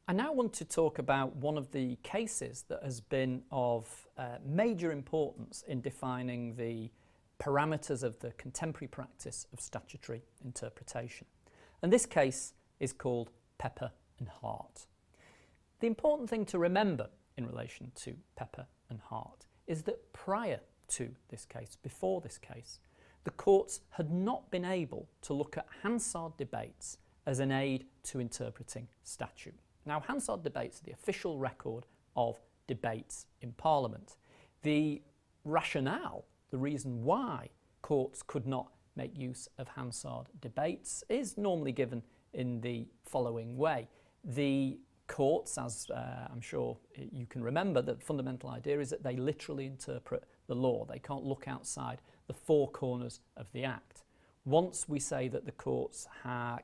I now want to talk about one of the cases that has been of major importance in defining the parameters of the contemporary practice of statutory interpretation. And this case is called Pepper and Hart. The important thing to remember in relation to Pepper and Hart is that prior to this case, before this case, the courts had not been able to look at Hansard debates as an aid to interpreting statute. Now, Hansard debates are the official record of debates in Parliament. The rationale, the reason why courts could not make use of Hansard debates is normally given in the following way. The courts, as I'm sure you can remember, the fundamental idea is that they literally interpret the law. They can't look outside the four corners of the Act. Once we say that the courts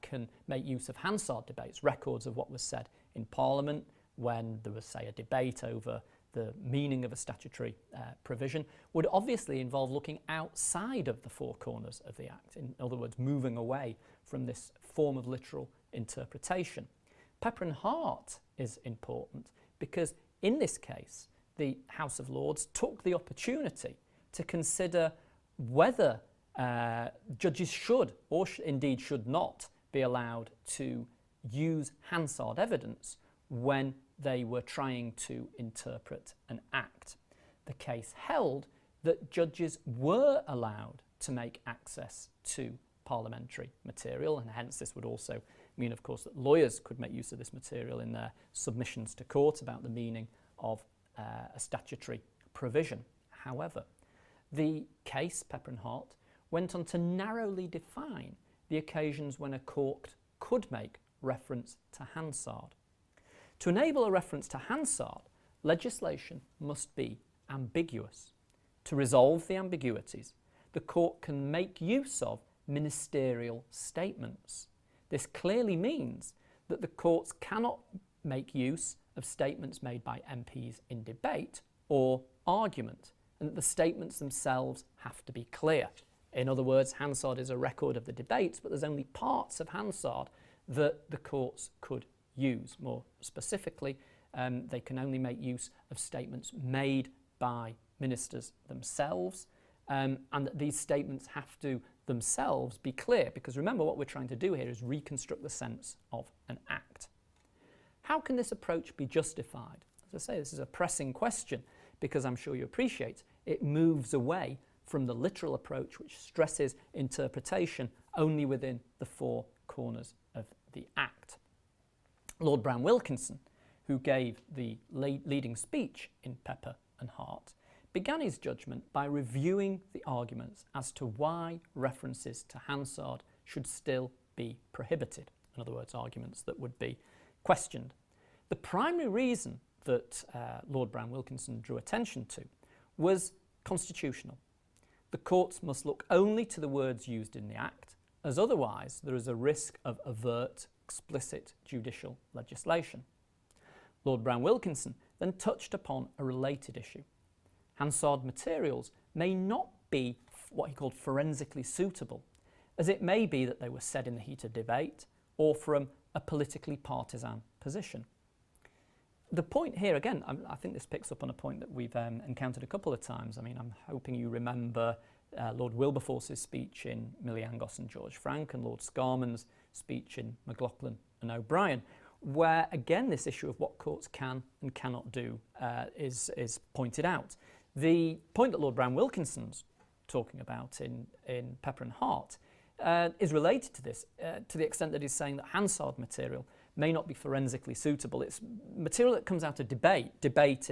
can make use of Hansard debates, records of what was said in Parliament when there was, say, a debate over the meaning of a statutory provision, would obviously involve looking outside of the four corners of the Act. In other words, moving away from this form of literal interpretation. Pepper and Hart is important because in this case, the House of Lords took the opportunity to consider whether judges should or indeed should not be allowed to use Hansard evidence when they were trying to interpret an act. The case held that judges were allowed to make access to parliamentary material, and hence this would also mean, of course, that lawyers could make use of this material in their submissions to court about the meaning of a statutory provision. However, the case, Pepper and Hart, went on to narrowly define the occasions when a court could make reference to Hansard. To enable a reference to Hansard, legislation must be ambiguous. To resolve the ambiguities, the court can make use of ministerial statements. This clearly means that the courts cannot make use of statements made by MPs in debate or argument, and that the statements themselves have to be clear. In other words, Hansard is a record of the debates, but there's only parts of Hansard that the courts could use. More specifically, they can only make use of statements made by ministers themselves, and that these statements have to themselves be clear, because remember, what we're trying to do here is reconstruct the sense of an act. How can this approach be justified? As I say, this is a pressing question because I'm sure you appreciate it moves away from the literal approach, which stresses interpretation only within the four corners of the Act. Lord Brown-Wilkinson, who gave the leading speech in Pepper and Hart, began his judgment by reviewing the arguments as to why references to Hansard should still be prohibited. In other words, arguments that would be questioned. The primary reason that Lord Brown-Wilkinson drew attention to was constitutional. The courts must look only to the words used in the Act, as otherwise there is a risk of overt, explicit judicial legislation. Lord Brown-Wilkinson then touched upon a related issue. Hansard materials may not be what he called forensically suitable, as it may be that they were said in the heat of debate or from a politically partisan position. The point here, again, I think this picks up on a point that we've encountered a couple of times. I mean, I'm hoping you remember Lord Wilberforce's speech in Miliangos and George Frank and Lord Scarman's speech in McLaughlin and O'Brien, where, again, this issue of what courts can and cannot do is pointed out. The point that Lord Brown-Wilkinson's talking about in Pepper and Hart is related to this, to the extent that he's saying that Hansard material may not be forensically suitable. It's material that comes out of debate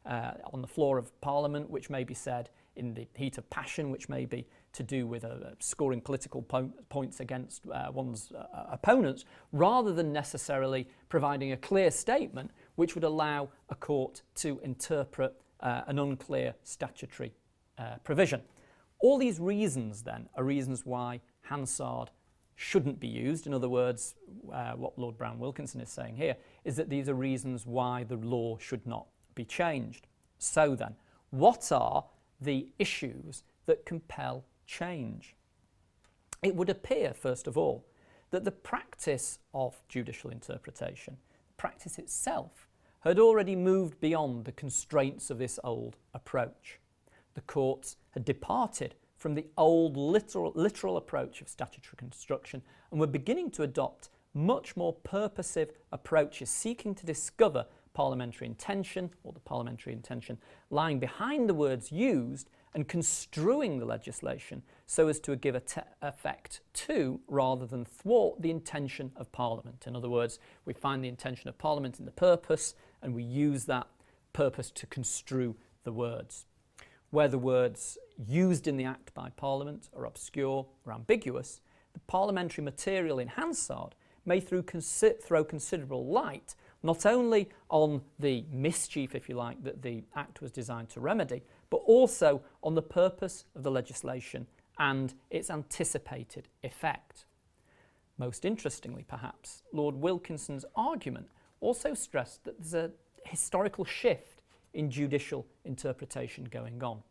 on the floor of Parliament, which may be said in the heat of passion, which may be to do with scoring political points against one's opponents, rather than necessarily providing a clear statement which would allow a court to interpret an unclear statutory provision. All these reasons, then, are reasons why Hansard shouldn't be used. In other words, what Lord Brown-Wilkinson is saying here is that these are reasons why the law should not be changed. So then, what are the issues that compel change? It would appear, first of all, that the practice of judicial interpretation, the practice itself had already moved beyond the constraints of this old approach. The courts had departed from the old literal approach of statutory construction and were beginning to adopt much more purposive approaches, seeking to discover parliamentary intention, or the parliamentary intention lying behind the words used, and construing the legislation so as to give effect to, rather than thwart, the intention of Parliament. In other words, we find the intention of Parliament in the purpose, and we use that purpose to construe the words. Where the words used in the Act by Parliament are obscure or ambiguous, the parliamentary material in Hansard may throw considerable light not only on the mischief, if you like, that the Act was designed to remedy, but also on the purpose of the legislation and its anticipated effect. Most interestingly, perhaps, Lord Wilkinson's argument also stressed that there's a historical shift in judicial interpretation going on.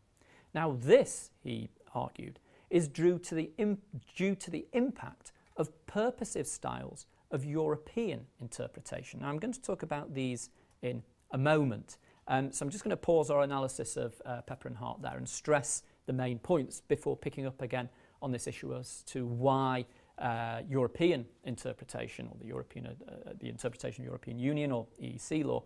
Now this, he argued, is due to the impact of purposive styles of European interpretation. Now I'm going to talk about these in a moment. So I'm just going to pause our analysis of Pepper and Hart there and stress the main points before picking up again on this issue as to why European interpretation, or the interpretation of European Union or EEC law,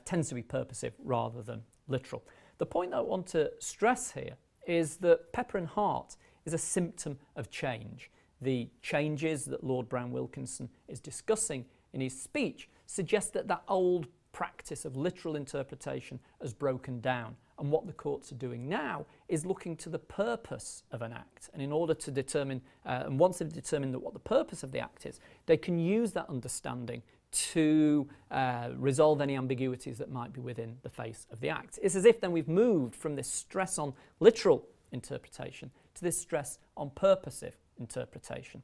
tends to be purposive rather than literal. The point that I want to stress here is that Pepper and Hart is a symptom of change. The changes that Lord Brown Wilkinson is discussing in his speech suggest that that old practice of literal interpretation has broken down, and what the courts are doing now is looking to the purpose of an act, and in order to determine, and once they've determined what the purpose of the act is, they can use that understanding to resolve any ambiguities that might be within the face of the act. It's as if then we've moved from this stress on literal interpretation to this stress on purposive interpretation.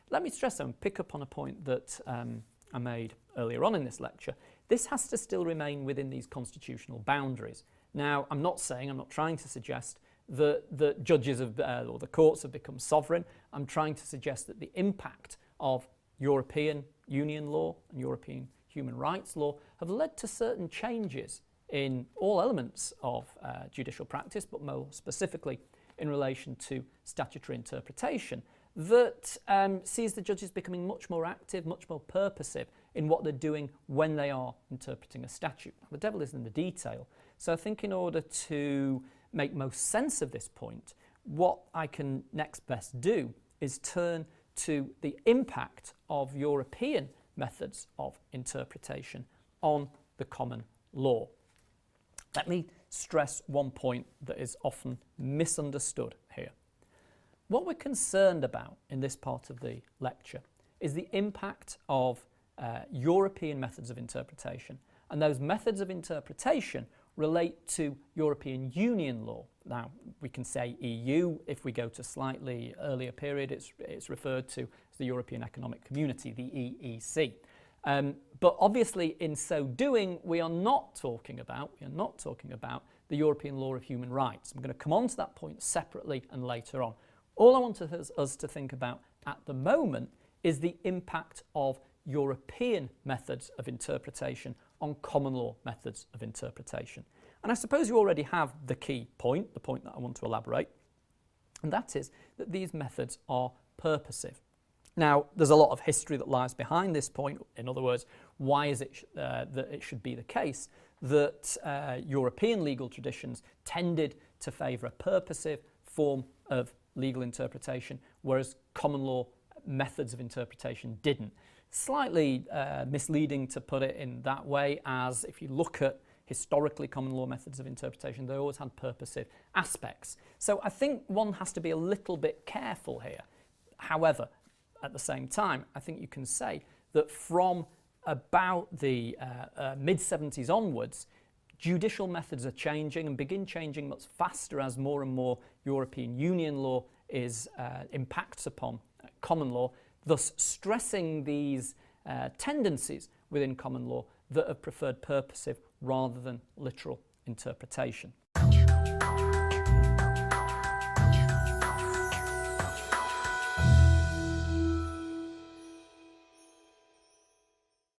Let me stress and pick up on a point that I made earlier on in this lecture. This has to still remain within these constitutional boundaries. Now, I'm not trying to suggest that judges or the courts have become sovereign. I'm trying to suggest that the impact of European Union law and European human rights law have led to certain changes in all elements of judicial practice, but more specifically in relation to statutory interpretation, that sees the judges becoming much more active, much more purposive in what they're doing when they are interpreting a statute. The devil is in the detail. So I think in order to make most sense of this point, what I can next best do is turn to the impact of European methods of interpretation on the common law. Let me stress one point that is often misunderstood here. What we're concerned about in this part of the lecture is the impact of European methods of interpretation, and those methods of interpretation relate to European Union law. Now, we can say EU. If we go to slightly earlier period, it's referred to as the European Economic Community, the EEC. But obviously, in so doing, we are not talking about the European law of human rights. I'm going to come on to that point separately and later on. All I want us to think about at the moment is the impact of European methods of interpretation on common law methods of interpretation. And I suppose you already have the key point, the point that I want to elaborate, and that is that these methods are purposive. Now, there's a lot of history that lies behind this point. In other words, why is it that it should be the case that European legal traditions tended to favour a purposive form of legal interpretation, whereas common law methods of interpretation didn't. Slightly misleading to put it in that way, as if you look at historically common law methods of interpretation, they always had purposive aspects. So I think one has to be a little bit careful here. However, at the same time, I think you can say that from about the mid-70s onwards, judicial methods are changing and begin changing much faster as more and more European Union law impacts upon common law, thus stressing these tendencies within common law that have preferred purposive rather than literal interpretation.